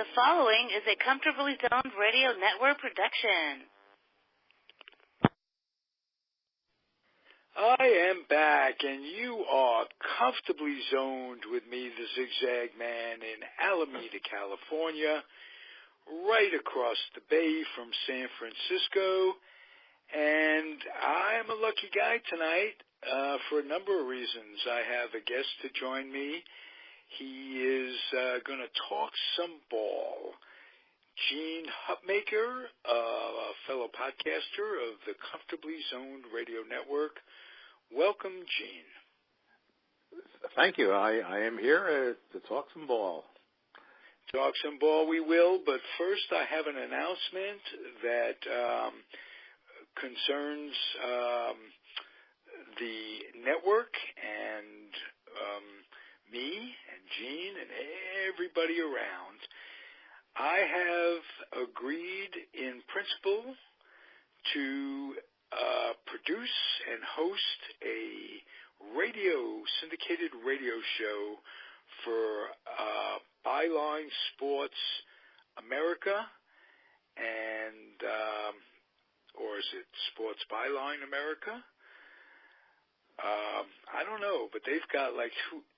The following is a Comfortably Zoned Radio Network production. I am back, and you are comfortably zoned with me, the Zigzag Man, in Alameda, California, right across the bay from San Francisco. And I'm a lucky guy tonight for a number of reasons. I have a guest to join me. He is going to talk some ball. Gene Hutmaker, a fellow podcaster of the Comfortably Zoned Radio Network. Welcome, Gene. Thank you. I am here to talk some ball. Talk some ball we will, but first I have an announcement that concerns the network and me and Gene and everybody around. I have agreed in principle to produce and host a syndicated radio show for Byline Sports America, and or is it Sports Byline America? I don't know, but they've got like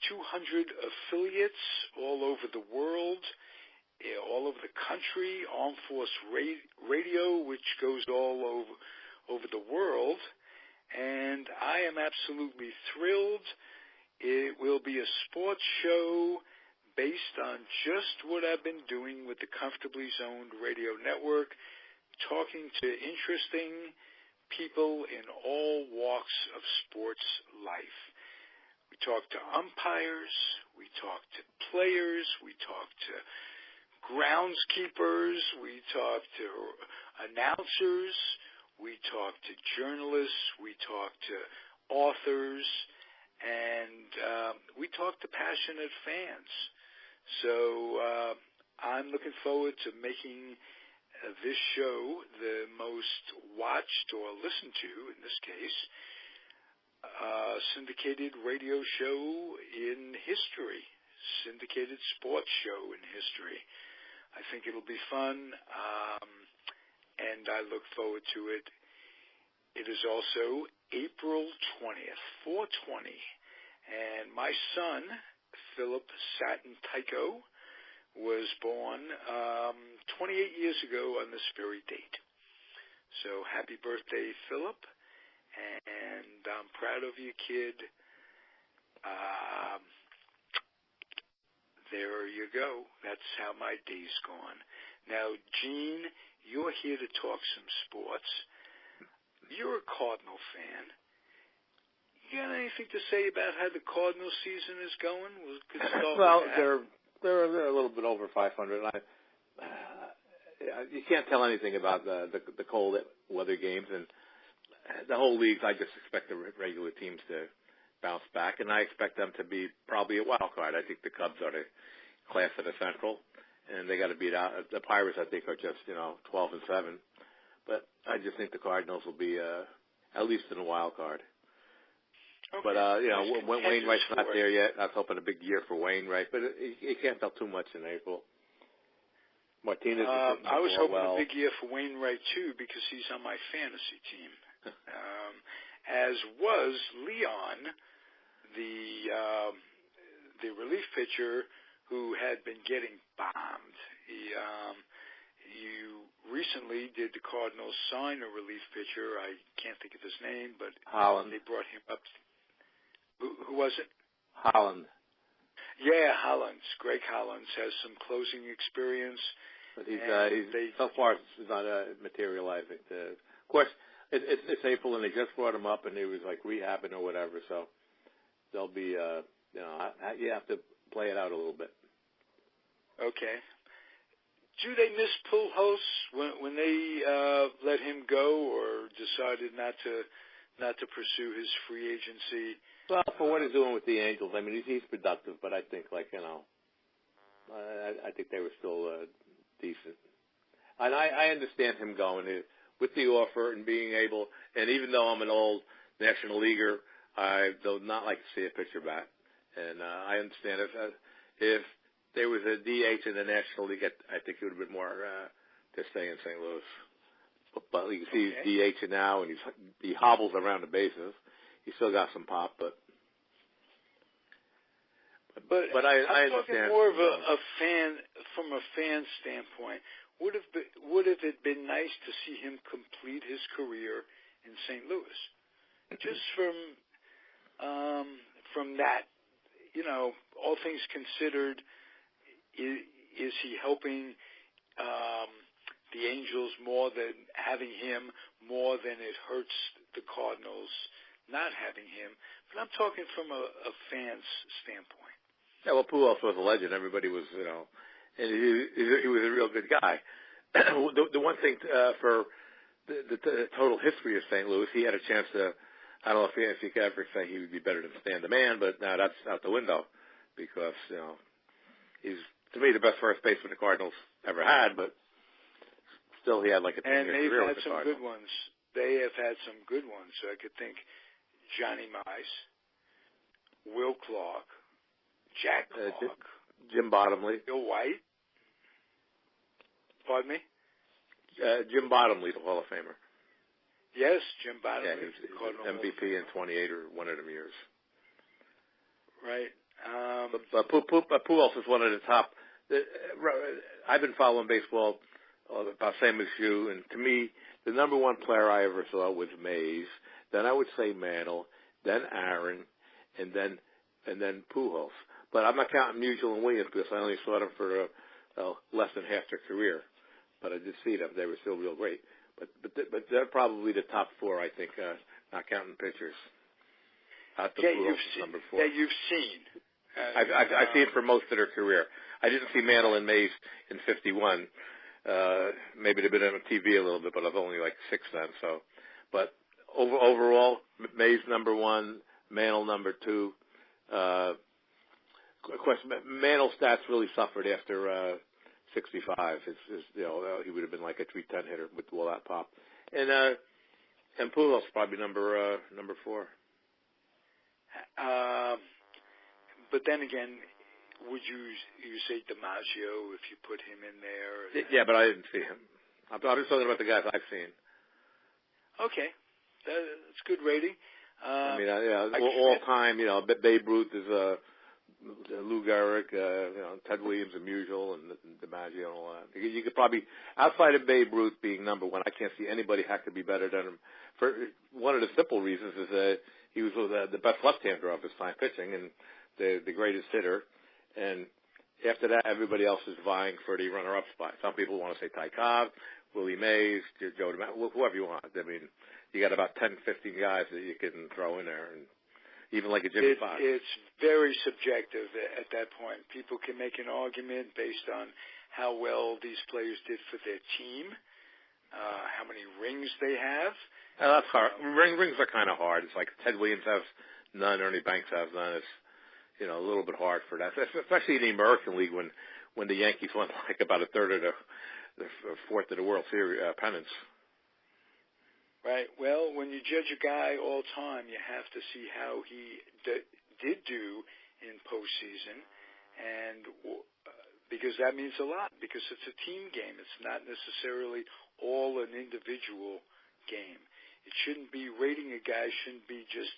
200 affiliates all over the world, all over the country. Armed Force Radio, which goes all over the world, and I am absolutely thrilled. It will be a sports show based on just what I've been doing with the Comfortably Zoned Radio Network, talking to interesting people in all walks of sports life. We talk to umpires, we talk to players, we talk to groundskeepers, we talk to announcers, we talk to journalists, we talk to authors, and we talk to passionate fans. So I'm looking forward to making this show the most watched or listened to, in this case, syndicated radio show in history, syndicated sports show in history. I think it'll be fun, and I look forward to it. It is also April 20th, 4/20, and my son, Phillip Satin Tyko, was born 28 years ago on this very date. So happy birthday, Phillip, and I'm proud of you, kid. There you go. That's how my day's gone. Now, Gene, you're here to talk some sports. You're a Cardinal fan. You got anything to say about how the Cardinal season is going? Well, they're a little bit over 500. You can't tell anything about the cold weather games, and the whole league. I just expect the regular teams to bounce back, and I expect them to be probably a wild card. I think the Cubs are the class of the Central, and they got to beat out the Pirates. I think are just 12-7, but I just think the Cardinals will be at least in a wild card. Okay. But Wainwright's not there yet. I was hoping a big year for Wainwright, but you can't tell too much in April. Martinez. I was hoping a big year for Wainwright too, because he's on my fantasy team. As was Leon, the relief pitcher who had been getting bombed. You recently did the Cardinals sign a relief pitcher. I can't think of his name, but Holland. They brought him up. Who was it? Holland. Yeah, Hollins. Greg Hollins has some closing experience. But he's so far it's not materializing. Of course, it's April, and they just brought him up, and he was like rehabbing or whatever. So they'll be, you have to play it out a little bit. Okay. Do they miss Pujols when they let him go, or decided not to pursue his free agency? Well, for what he's doing with the Angels, I mean, he's productive, but I think, I think they were still decent. And I understand him going with the offer and being able, and even though I'm an old National Leaguer, I do not like to see a pitcher bat. And I understand if there was a DH in the National League, I think it would have been more to stay in St. Louis. But you can see he's DH now, and he hobbles around the bases. He's still got some pop, but I I'm talking understand. more of a fan, from a fan standpoint. Would have it been nice to see him complete his career in St. Louis? Just from that, all things considered, is he helping the Angels more than having him, more than it hurts the Cardinals not having him? But I'm talking from a fan's standpoint. Yeah, well, Pujols was a legend. Everybody was, and he was a real good guy. The one thing for the total history of St. Louis, he had a chance to. I don't know if he could ever say he would be better than Stan the Man, but now that's out the window because he's to me the best first baseman the Cardinals ever had, but still he had like a 10-year career with the Cardinals. And they've had some good ones. They have had some good ones. So I could think Johnny Mize, Will Clark, Jack Clark, Jim Bottomley, Bill White. Pardon me? Jim Bottomley, the Hall of Famer. Yes, Jim Bottomley. Yeah, he was MVP in 28 or one of them years. Right. But Pujols is one of the top. I've been following baseball about the same as you, and to me, the number one player I ever saw was Mays. Then I would say Mantle, then Aaron, and then Pujols. But I'm not counting Musial and Williams because I only saw them for less than half their career. But I did see them; they were still real great. But they're probably the top four, I think, not counting pitchers. Number 4. Yeah, you've seen. I've seen for most of their career. I didn't see Mantle and Mays in '51. Maybe they've been on TV a little bit, but I was only like 6 then. So, but overall, Mays number 1, Mantle number 2. Of course, Mantle's stats really suffered after 65. He would have been like a 310 hitter with all that pop. And Pujols probably number 4. But then again, would you say DiMaggio if you put him in there? Yeah, but I didn't see him. I'm just talking about the guys I've seen. Okay, that's good rating. All time. Babe Ruth is Lou Gehrig, Ted Williams and Musial and DiMaggio and all that. You could probably, outside of Babe Ruth being number 1, I can't see anybody that could be better than him. For one of the simple reasons is that he was the best left-hander of his time pitching and the greatest hitter. And after that, everybody else is vying for the runner-up spot. Some people want to say Ty Cobb, Willie Mays, Joe DiMaggio, whoever you want. I mean, you got about 10, 15 guys that you can throw in there, and even like a Jimmy Fox. It's very subjective at that point. People can make an argument based on how well these players did for their team, how many rings they have. That's hard. Rings are kind of hard. It's like Ted Williams has none, Ernie Banks has none. It's a little bit hard for that, especially in the American League when the Yankees won like about a third of the fourth of the World Series pennants. Right. Well, when you judge a guy all time, you have to see how he did do in postseason, and because that means a lot. Because it's a team game. It's not necessarily all an individual game. It shouldn't be rating a guy. Shouldn't be just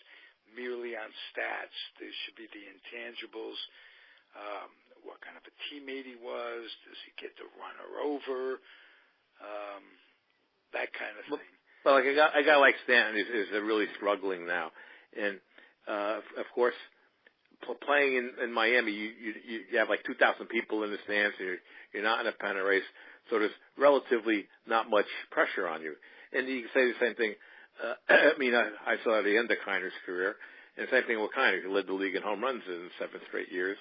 merely on stats. There should be the intangibles. What kind of a teammate he was. Does he get the runner over? That kind of thing. Well, like a guy like Stanton is really struggling now, and of course, playing in Miami, you have like 2,000 people in the stands. You're not in a pennant race, so there's relatively not much pressure on you. And you can say the same thing. I saw the end of Kiner's career, and the same thing with Kiner. He led the league in home runs in 7 straight years,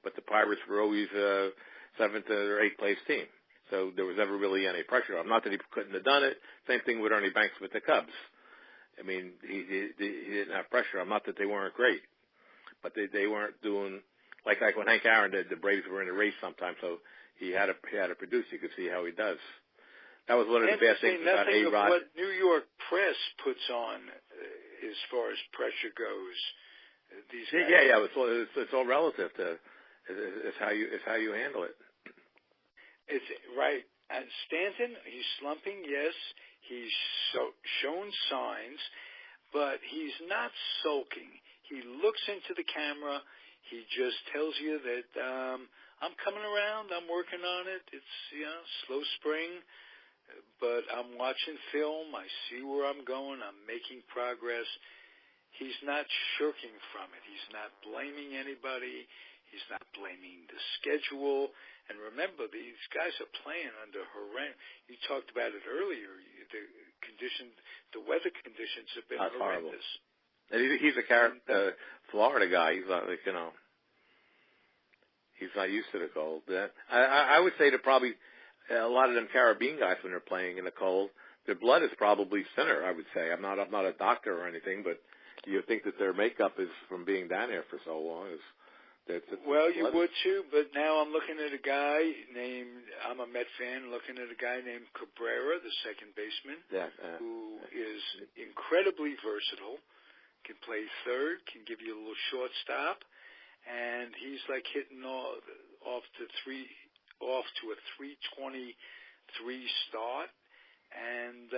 but the Pirates were always a 7th or 8th place team. So there was never really any pressure on him. Not that he couldn't have done it. Same thing with Ernie Banks with the Cubs. I mean, he didn't have pressure on him. Not that they weren't great, but they weren't doing like when Hank Aaron did. The Braves were in a race sometimes, so he had to produce. You could see how he does. That was one of the bad things about A-Rod. Of what New York press puts on as far as pressure goes. These guys. Yeah. It's all relative to It's how you handle it. It's right. And Stanton, he's slumping. Yes, he's shown signs, but he's not sulking. He looks into the camera. He just tells you that I'm coming around. I'm working on it. It's slow spring, but I'm watching film. I see where I'm going. I'm making progress. He's not shirking from it. He's not blaming anybody. He's not blaming the schedule. And remember, these guys are playing under horrendous. You talked about it earlier. The weather conditions have been horrendous. Horrible. And he's a Florida guy. He's not he's not used to the cold. I would say that probably a lot of them Caribbean guys, when they're playing in the cold, their blood is probably thinner. I would say. I'm not a doctor or anything, but you think that their makeup is from being down there for so long. Well, you would too, but now I'm looking at a guy I'm a Met fan, looking at a guy named Cabrera, the second baseman, who is incredibly versatile, can play third, can give you a little shortstop, and he's like hitting off to a 323 start, and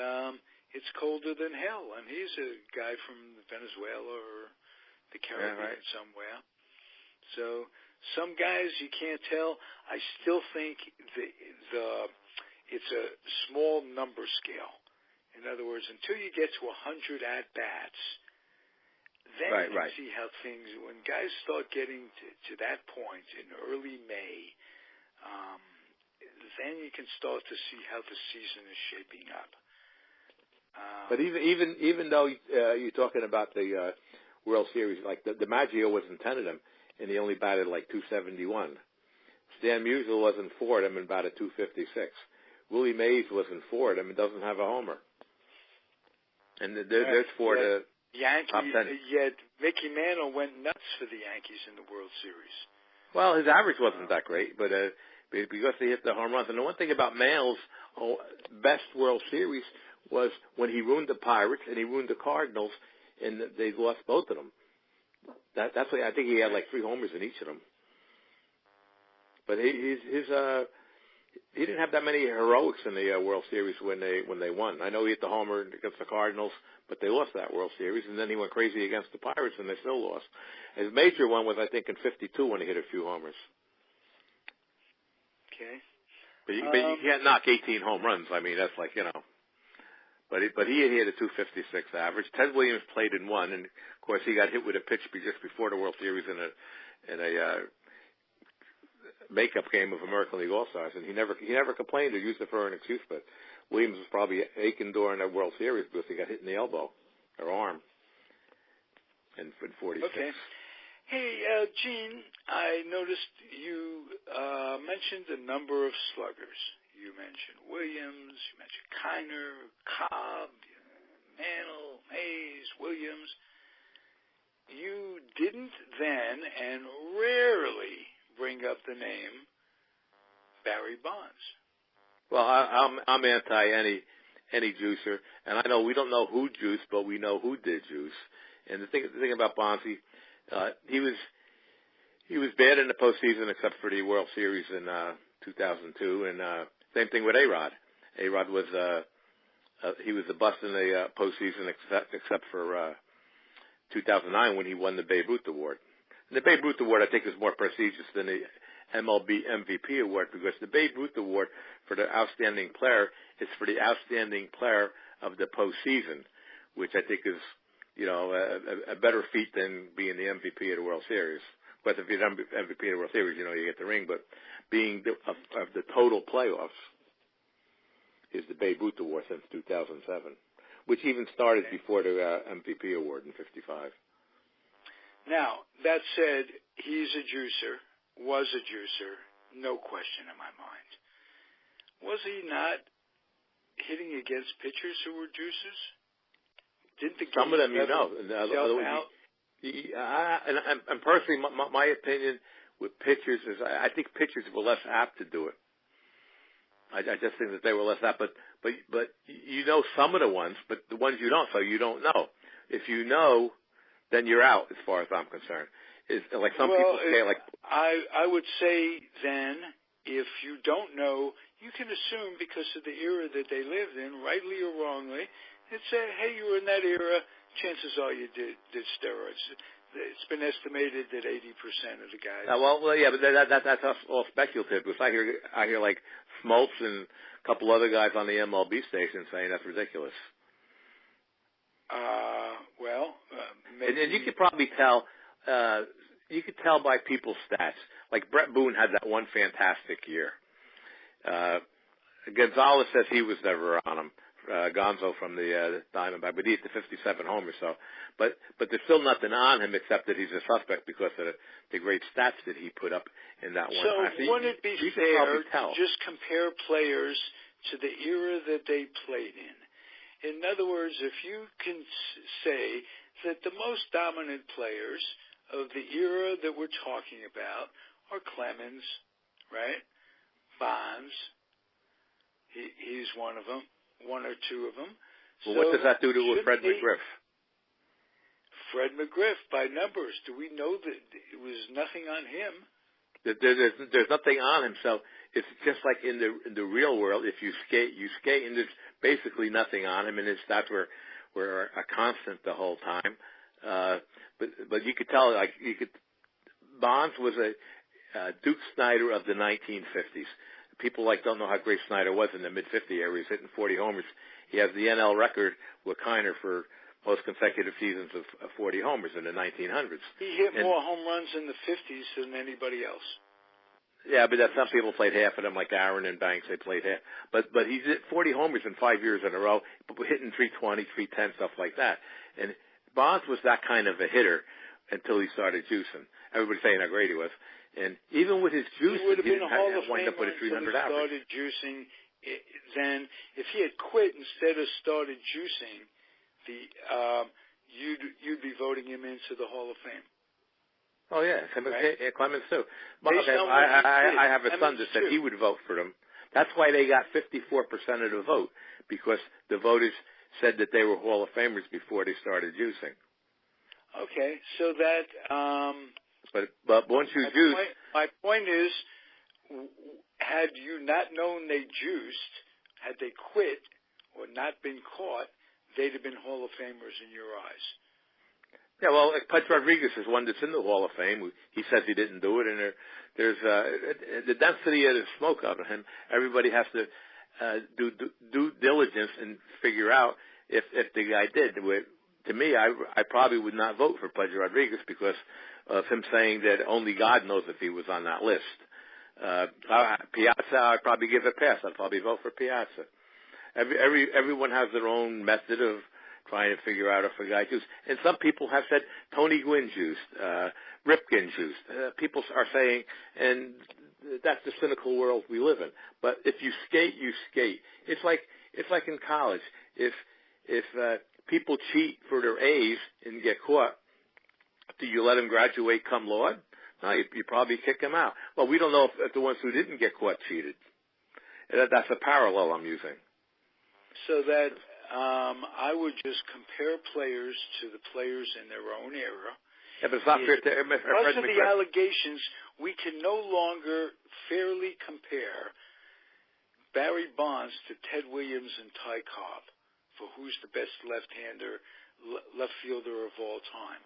it's colder than hell, and he's a guy from Venezuela or the Caribbean somewhere. So some guys you can't tell. I still think it's a small number scale. In other words, until you get to 100 at bats, then you can see how things. When guys start getting to that point in early May, then you can start to see how the season is shaping up. But even though you're talking about the World Series, like the Maggio wasn't 10 of them. And he only batted like 271. Stan Musial wasn't 4 of them and batted 256. Willie Mays wasn't 4 of them and doesn't have a homer. And there's 4 to top 10. Yet Mickey Mantle went nuts for the Yankees in the World Series. Well, his average wasn't that great, but because they hit the home runs. And the one thing about Mantle's best World Series was when he ruined the Pirates and he ruined the Cardinals, and they lost both of them. That's why I think he had like 3 homers in each of them. But he didn't have that many heroics in the World Series when they won. I know he hit the homer against the Cardinals, but they lost that World Series, and then he went crazy against the Pirates, and they still lost. His major one was, I think, in '52 when he hit a few homers. Okay. But you can't knock 18 home runs. I mean, that's like, But he hit a 256 average. Ted Williams played in one, and of course he got hit with a pitch just before the World Series in a makeup game of American League All-Stars, and he never complained or used it for an excuse. But Williams was probably aching during that World Series because he got hit in the elbow or arm in 46. Okay. Hey, Gene, I noticed you mentioned a number of sluggers. You mentioned Williams, you mentioned Kiner, Cobb, Mantle, Hayes, Williams. You didn't then and rarely bring up the name Barry Bonds. Well, I'm anti any juicer, and I know we don't know who juiced, but we know who did juice. And the thing about Bonzi, he was bad in the postseason except for the World Series in 2002, and same thing with A-Rod. A-Rod was he was a bust in the postseason except for 2009 when he won the Babe Ruth Award. And the Babe Ruth Award, I think, is more prestigious than the MLB MVP Award because the Babe Ruth Award for the outstanding player is for the outstanding player of the postseason, which I think is, a better feat than being the MVP of the World Series. But if you're the MVP of the World Series, you get the ring. But being of the total playoffs is the Babe Ruth Award since 2007, which even started before the MVP Award in '55. Now, that said, he's a juicer, was a juicer, no question in my mind. Was he not hitting against pitchers who were juicers? Didn't the some of them, out? And personally, my opinion with pitchers is I think pitchers were less apt to do it. I just think that they were less apt, but some of the ones, but the ones you don't, so you don't know. If you know, then you're out as far as I'm concerned. It's like some people say, like I would say then, if you don't know, you can assume because of the era that they lived in, rightly or wrongly, and say, hey, you were in that era, chances are you did steroids. It's been estimated that 80% of the guys. Yeah, but that's all speculative, because I hear like Smoltz and a couple other guys on the MLB station saying that's ridiculous. Maybe. And you could probably tell. You could tell by people's stats. Like Brett Boone had that one fantastic year. Gonzalez says he was never on him. Gonzo from the Diamondback, but he hit the 57 homers. So, but there's still nothing on him except that he's a suspect because of the great stats that he put up in that one time. So wouldn't it be fair to just compare players to the era that they played in? In other words, if you can say that the most dominant players of the era that we're talking about are Clemens, right? Bonds, he's one of them, one or two of them. Well, what does that do to Fred McGriff? Fred McGriff, by numbers, do we know that it was nothing on him? There's nothing on him, so it's just like in the real world. If you skate, and there's basically nothing on him, and his stats were a constant the whole time. But you could tell, Bonds was a Duke Snyder of the 1950s. People don't know how great Snyder was in the mid-50 era. He's hitting 40 homers. He has the NL record with Kiner for most consecutive seasons of 40 homers in the 1900s. He hit more home runs in the 50s than anybody else. Yeah, but some people played half of them, like Aaron and Banks. They played half. But he's hit 40 homers in 5 years in a row, hitting 320, 310, stuff like that. And Bonds was that kind of a hitter until he started juicing. Everybody's saying how great he was. And even with his juice, he would have been a Hall of wind up with a 300 average. Started juicing. Then, if he had quit instead of started juicing, you'd be voting him into the Hall of Fame. Oh yeah, right? Clemens too. I have a son that said he would vote for them. That's why they got 54% of the vote, because the voters said that they were Hall of Famers before they started juicing. Okay, so that. But once you juice, my point is, had you not known they juiced, had they quit or not been caught, they'd have been Hall of Famers in your eyes. Yeah, well, Pudge Rodriguez is one that's in the Hall of Fame. He says he didn't do it, and there's the density of the smoke out of him. Everybody has to do due diligence and figure out if the guy did. To me, I probably would not vote for Pudge Rodriguez because of him saying that only God knows if he was on that list. Piazza, I'd probably give it a pass. I'd probably vote for Piazza. Everyone has their own method of trying to figure out if a guy juiced. And some people have said Tony Gwynn juiced, Ripken juiced. People are saying, and that's the cynical world we live in. But if you skate, you skate. It's like in college. If people cheat for their A's and get caught, do you let them graduate cum laude? No, you probably kick them out. Well, we don't know if the ones who didn't get caught cheated. That's a parallel I'm using. So that I would just compare players to the players in their own era. Yeah, but it's not fair to because of the allegations, we can no longer fairly compare Barry Bonds to Ted Williams and Ty Cobb for who's the best left fielder of all time.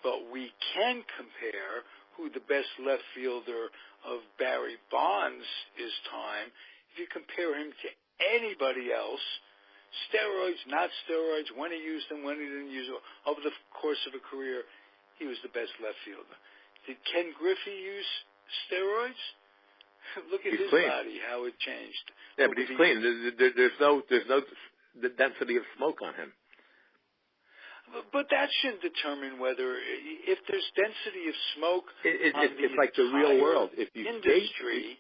But we can compare who the best left fielder of Barry Bonds is time. If you compare him to anybody else, steroids, not steroids, when he used them, when he didn't use them, over the course of a career, he was the best left fielder. Did Ken Griffey use steroids? Look at his clean. Body, how it changed. Yeah, but he's clean. There's no the density of smoke on him. But that shouldn't determine whether, if there's density of smoke it's like the real world. If you industry,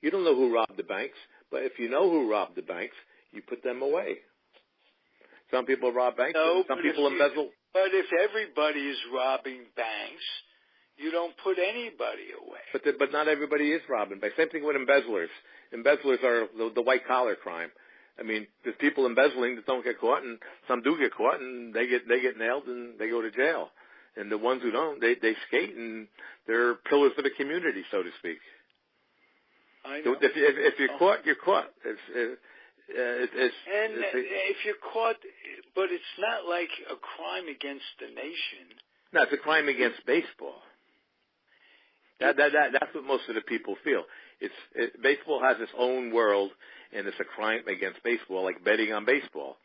you don't know who robbed the banks, but if you know who robbed the banks, you put them away. Some people rob banks, some people embezzle. But if everybody is robbing banks, you don't put anybody away. But not everybody is robbing banks. Same thing with embezzlers. Embezzlers are the white-collar crime. I mean, there's people embezzling that don't get caught, and some do get caught, and they get nailed, and they go to jail. And the ones who don't, they skate, and they're pillars of the community, so to speak. I know. So if you're caught, you're caught. If you're caught, but it's not like a crime against the nation. No, it's a crime against baseball. That's what most of the people feel. Baseball has its own world, and it's a crime against baseball, like betting on baseball.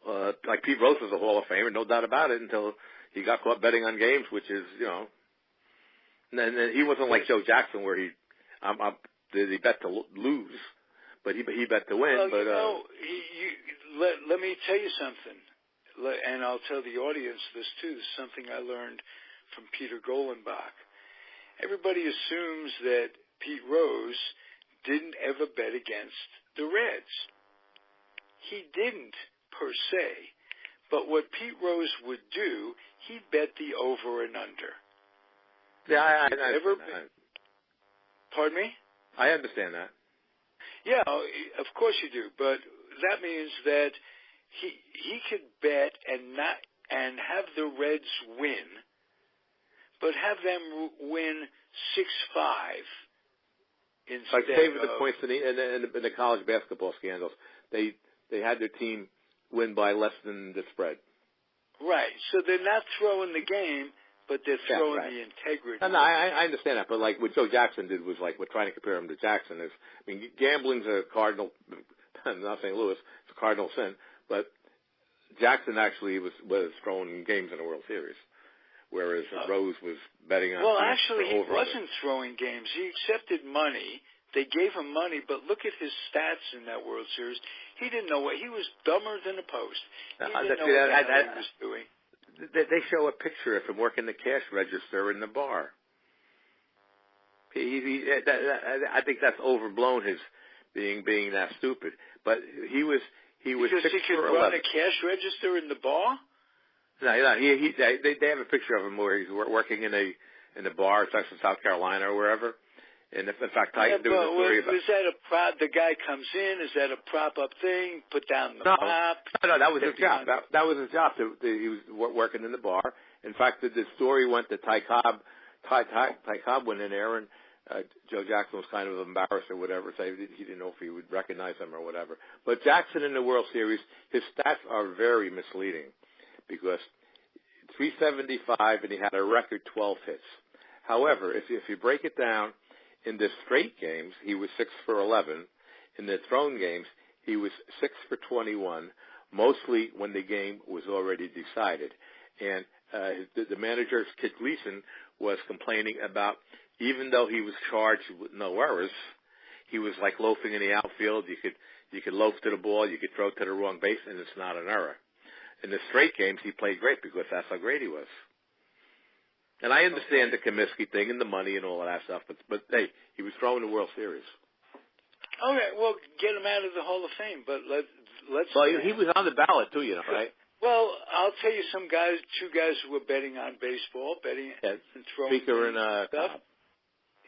Like Pete Rose was a Hall of Famer, no doubt about it, until he got caught betting on games, which is, and he wasn't like Joe Jackson where he bet to lose, but he bet to win. Well, let me tell you something, and I'll tell the audience this too. This is something I learned from Peter Golenbach. Everybody assumes that Pete Rose didn't ever bet against the Reds. He didn't, per se. But what Pete Rose would do, he'd bet the over and under. Yeah, I Pardon me? I understand that. Yeah, of course you do. But that means that he could bet and have the Reds win, but have them win 6-5 instead like saving the points in the college basketball scandals. They had their team win by less than the spread. Right. So they're not throwing the game, but they're throwing the integrity. No, I understand that. But like what Joe Jackson did was like we're trying to compare him to Jackson. Gambling's a cardinal. I'm not saying Lewis. It's a cardinal sin. But Jackson actually was throwing games in the World Series, whereas Rose was betting on. Well, actually, he wasn't throwing games. He accepted money. They gave him money, but look at his stats in that World Series. He didn't know what he was dumber than a post. He didn't know what he was doing. They show a picture of him working the cash register in the bar. I think that's overblown. His being that stupid, but he was because 6 he could for run 11. a cash register in the bar. No, they have a picture of him where he's working in a bar, South Carolina or wherever. And in fact, there was a story about. Is that a prop? The guy comes in. Is that a prop-up thing? Put down the mop? No, that was his job. That was his job. He was working in the bar. In fact, the story went to Ty Cobb. Ty Cobb went in there, and Joe Jackson was kind of embarrassed or whatever, so he didn't know if he would recognize him or whatever. But Jackson in the World Series, his stats are very misleading because 375, and he had a record 12 hits. However, if you break it down, in the straight games, he was 6 for 11. In the thrown games, he was 6 for 21, mostly when the game was already decided. And the manager, Kit Gleason, was complaining about, even though he was charged with no errors, he was like loafing in the outfield. You could loaf to the ball, you could throw to the wrong base, and it's not an error. In the straight games, he played great because that's how great he was. And I understand the Comiskey thing and the money and all of that stuff, but hey, he was throwing the World Series. Okay, well, get him out of the Hall of Fame, but let's. Well, he was on the ballot too, right? Well, I'll tell you, two guys who were betting on baseball, and throwing Speaker and Cobb.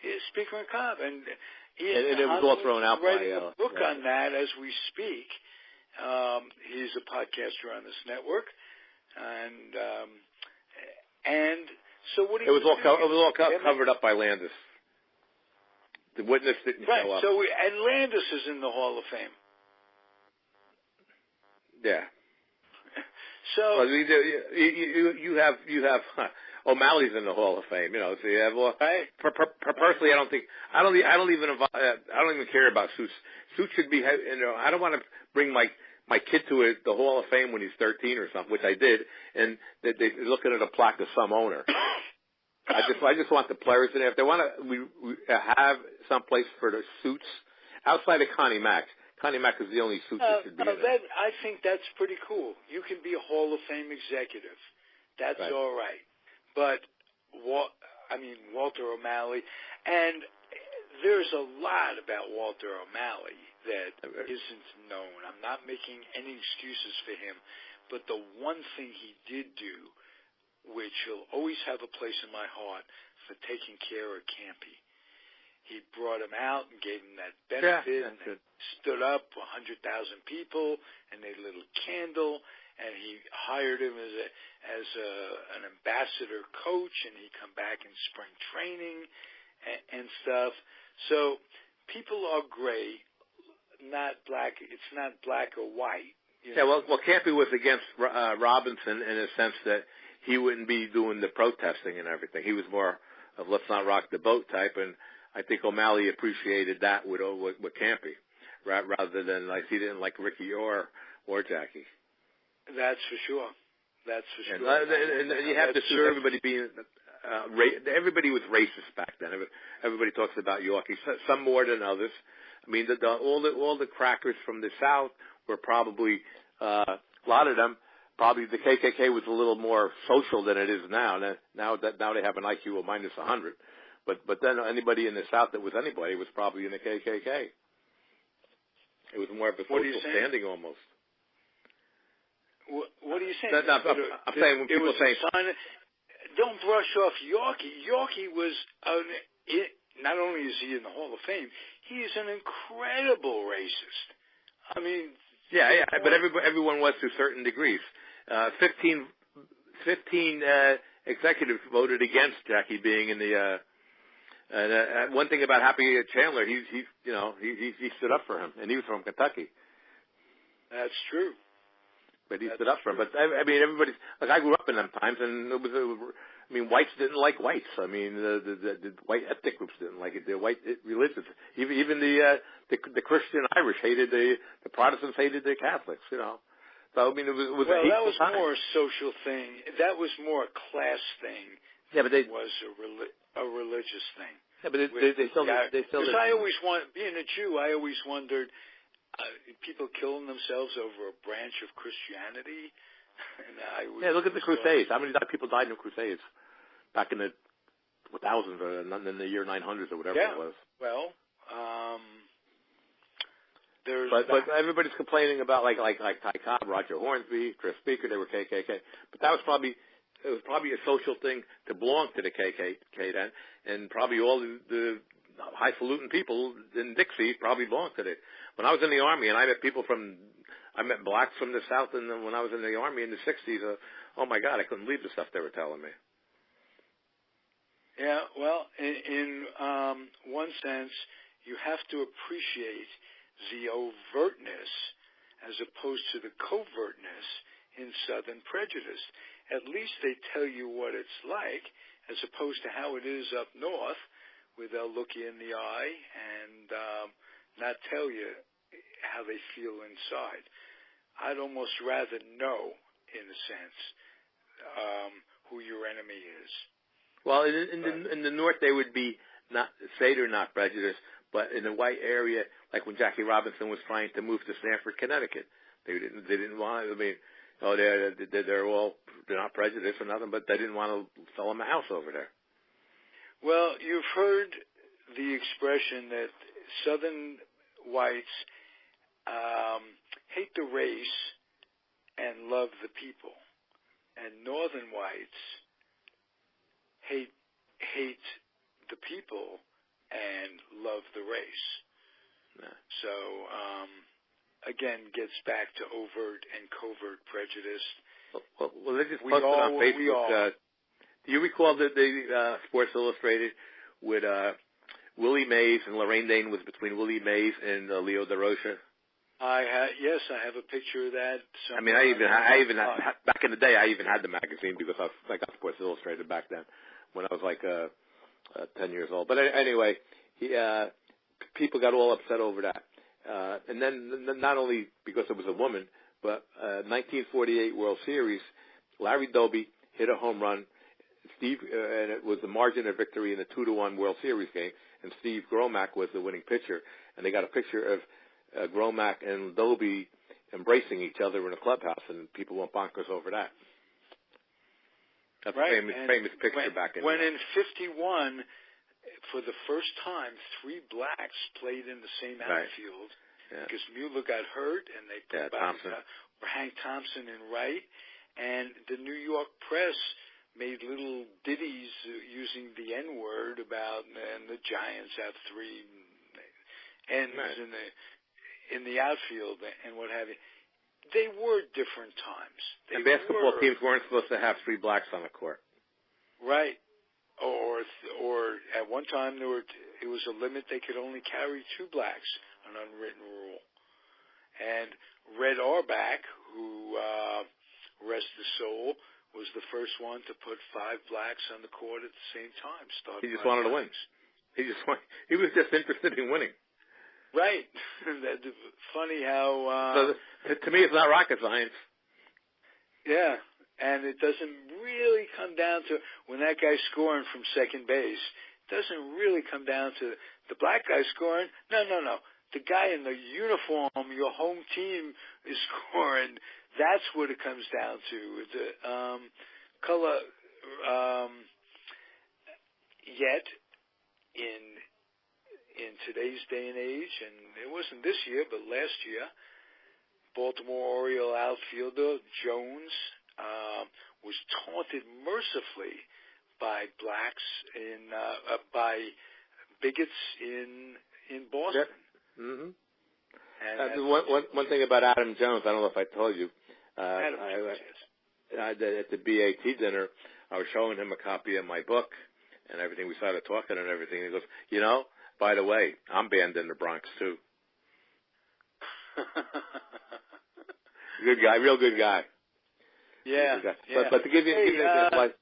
Yeah, Speaker and Cobb, and it was all thrown out by a book on that as we speak. He's a podcaster on this network, and. So what do you? It was all covered up by Landis. The witness didn't show up. And Landis is in the Hall of Fame. Yeah. So well, you have O'Malley's in the Hall of Fame. So you have right. Personally, I don't even care about Suits. Suits should be. I don't want to bring my kid to the Hall of Fame when he's 13 or something, which I did, and they're looking at a plaque of some owner. I just want the players in there. If they want to, we have some place for the Suits outside of Connie Mack. Connie Mack is the only Suits that should be in there. I think that's pretty cool. You can be a Hall of Fame executive. That's right. All right. But Walter O'Malley, and there's a lot about Walter O'Malley that isn't known. I'm not making any excuses for him, but the one thing he did do, which will always have a place in my heart for taking care of Campy, he brought him out and gave him that benefit, and they stood up 100,000 people, and they lit a candle, and he hired him as an ambassador coach, and he come back in spring training and stuff. So people are gray, not black. It's not black or white. Yeah, well, Campy was against Robinson in a sense that he wouldn't be doing the protesting and everything. He was more of let's not rock the boat type, and I think O'Malley appreciated that with Campy, rather than like he didn't like Ricky or Jackie. That's for sure. That's for sure. And you have to assume everybody being everybody was racist back then. Everybody talks about Yorkie, some more than others. I mean, all the crackers from the South were probably a lot of them. Probably the KKK was a little more social than it is now. Now they have an IQ of minus 100. But then anybody in the South that was anybody was probably in the KKK. It was more of a social standing almost. What are you saying? I'm saying when people say don't brush off Yorkie. Yorkie was not only is he in the Hall of Fame, he is an incredible racist. I mean, yeah, but everyone was to certain degrees. 15 executives voted against Jackie being in the. One thing about Happy Chandler, he stood up for him, and he was from Kentucky. That's true. But he stood up for him. But I mean, everybody's like I grew up in them times, and whites didn't like whites. I mean, the white ethnic groups didn't like it. The white religious, even the Christian Irish hated the Protestants hated the Catholics. So I mean, it was well, a that was time. more a social thing. That was more a class thing. Yeah, but they was a religious thing. Yeah, but they still. Because I always being a Jew, I always wondered. People killing themselves over a branch of Christianity. And look at the Crusades. How many people died in the Crusades back in the thousands or in the year 900s or whatever it was? Well, there's. But everybody's complaining about like Ty Cobb, Roger Hornsby, Chris Speaker. They were KKK, but that was probably a social thing to belong to the KKK then, and probably all the highfalutin people in Dixie probably belonged to it. When I was in the Army, and I met blacks from the South, and then when I was in the Army in the 60s, oh my God, I couldn't believe the stuff they were telling me. Yeah, well, in one sense, you have to appreciate the overtness as opposed to the covertness in Southern prejudice. At least they tell you what it's like, as opposed to how it is up north, where they'll look you in the eye and not tell you how they feel inside. I'd almost rather know, in a sense, who your enemy is. Well, in the North, they would be not say they're not prejudiced, but in the white area, like when Jackie Robinson was trying to move to Stamford, Connecticut, they didn't want. I mean, they're not prejudiced or nothing, but they didn't want to sell them a house over there. Well, you've heard the expression that Southern whites hate the race and love the people, and Northern whites hate the people and love the race. Yeah. So, again, gets back to overt and covert prejudice. Well, they just posted on Facebook. Do you recall that the Sports Illustrated with Willie Mays and Lorraine Dane was between Willie Mays and Leo DeRocha? Yes, I have a picture of that. I mean, I even had, back in the day, I even had the magazine because I got Sports Illustrated back then when I was like 10 years old. But anyway, people got all upset over that. And then not only because it was a woman, but 1948 World Series, Larry Doby hit a home run. And it was the margin of victory in the 2-1 World Series game, and Steve Gromack was the winning pitcher. And they got a picture of Gromack and Doby embracing each other in a clubhouse, and people went bonkers over that. That's right. a famous picture back in. When in '51, for the first time, 3 blacks played in the same outfield because Mueller got hurt, and they put Hank Thompson in right, and the New York press made little ditties using the N-word about, and the Giants have 3 N's in the outfield and what have you. They were different times. And basketball teams weren't supposed to have 3 blacks on the court. Right. Or at one time it was a limit. They could only carry 2 blacks, an unwritten rule. And Red Auerbach, who rest his soul, was the first one to put 5 blacks on the court at the same time. He just wanted to win. He was just interested in winning. Right. That's funny how... to me, it's not rocket science. Yeah. And it doesn't really come down to, when that guy's scoring from second base, it doesn't really come down to the black guy scoring. No. The guy in the uniform, your home team, is scoring. That's what it comes down to. The color. Yet, in today's day and age, and it wasn't this year, but last year, Baltimore Oriole outfielder Jones was taunted mercifully by blacks by bigots in Boston. Yep. Mm-hmm. And one thing about Adam Jones, I don't know if I told you. Adam Jones, yes. At the BAT dinner, I was showing him a copy of my book and everything. We started talking and everything. He goes, by the way, I'm banned in the Bronx too. Good guy, real good guy. Yeah. Good guy. Yeah. But to give you like,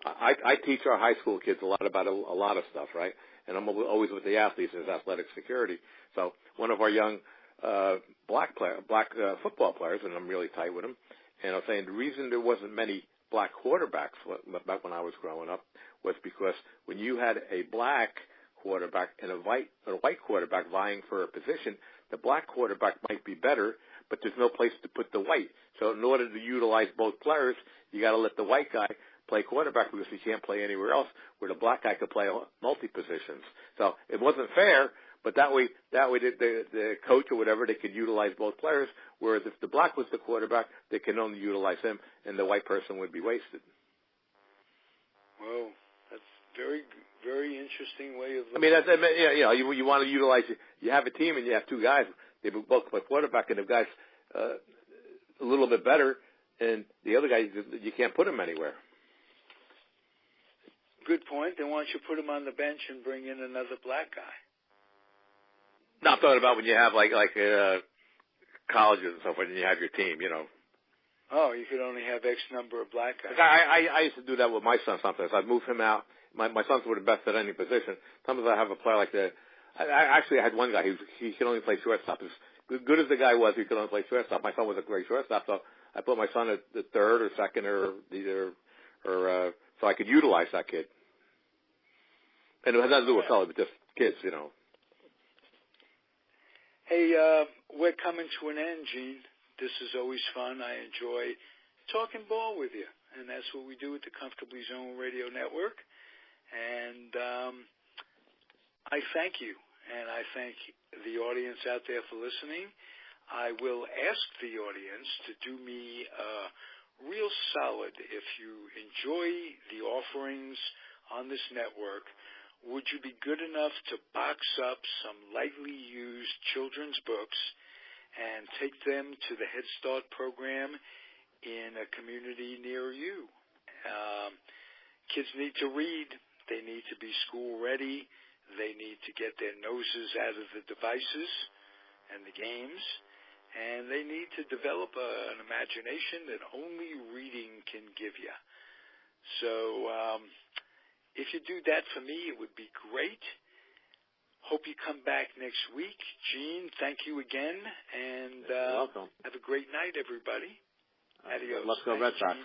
I teach our high school kids a lot about a lot of stuff, right? And I'm always with the athletes as athletic security. So one of our young black football players, and I'm really tight with him, and I was saying the reason there wasn't many black quarterbacks back when I was growing up was because when you had a black quarterback and a white quarterback vying for a position, the black quarterback might be better, but there's no place to put the white. So in order to utilize both players, you got to let the white guy play quarterback because he can't play anywhere else, where the black guy could play multi-positions. So it wasn't fair, but that way the coach or whatever, they could utilize both players, whereas if the black was the quarterback, they can only utilize him, and the white person would be wasted. Whoa, that's very, very interesting way of looking at it. You want to utilize, you have a team and you have 2 guys, they both play quarterback, and the guy's a little bit better, and the other guy, you can't put him anywhere. Good point. Then why don't you put him on the bench and bring in another black guy? No, I'm talking about when you have like colleges and so forth, and you have your team, Oh, you could only have X number of black guys. I used to do that with my son sometimes. I'd move him out. My sons were the best at any position. Sometimes I have a player like that. I had one guy he could only play shortstop. As good as the guy was, he could only play shortstop. My son was a great shortstop, so I put my son at the third or second or so I could utilize that kid. And it has nothing to do with fellas, but just kids, Hey, we're coming to an end, Gene. This is always fun. I enjoy talking ball with you, and that's what we do at the Comfortably Zone Radio Network. And I thank you, and I thank the audience out there for listening. I will ask the audience to do me a real solid. If you enjoy the offerings on this network, would you be good enough to box up some lightly used children's books and take them to the Head Start program in a community near you? Kids need to read. They need to be school ready. They need to get their noses out of the devices and the games. And they need to develop an imagination that only reading can give you. So if you do that for me, it would be great. Hope you come back next week. Gene, thank you again. And you're welcome. Have a great night, everybody. Adios. Let's go Red Sox.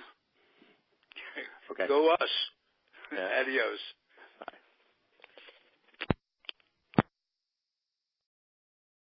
Okay. Go us. Yeah. Adios.